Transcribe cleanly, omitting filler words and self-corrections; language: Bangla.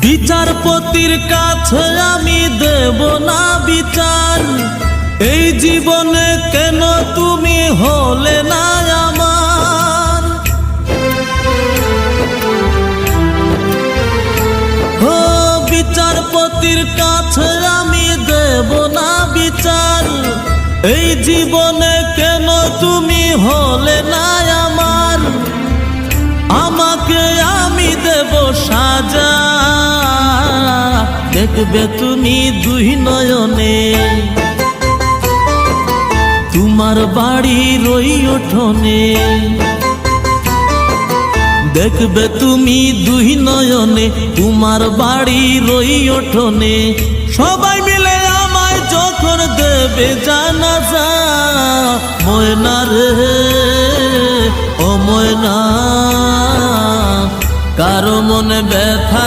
বিচারপতির কাছে আমি দেব না বিচার, এই জীবনে কেন তুমি হলে না আমার। ও বিচারপতির কাছে আমি দেব না বিচার, এই জীবনে কেন তুমি হলে না আমার। আমাকে আমি দেব সাজা, দেখবে তুমি দুই নয়নে, তোমার বাড়ির ওই উঠোনে। দেখবে তুমি দুই নয়নে, তোমার বাড়ির ওই উঠোনে। সবাই মিলে আমায় যখন দেবে জানাজা, ময়না রে ও ময়না, কারো মনে ব্যথা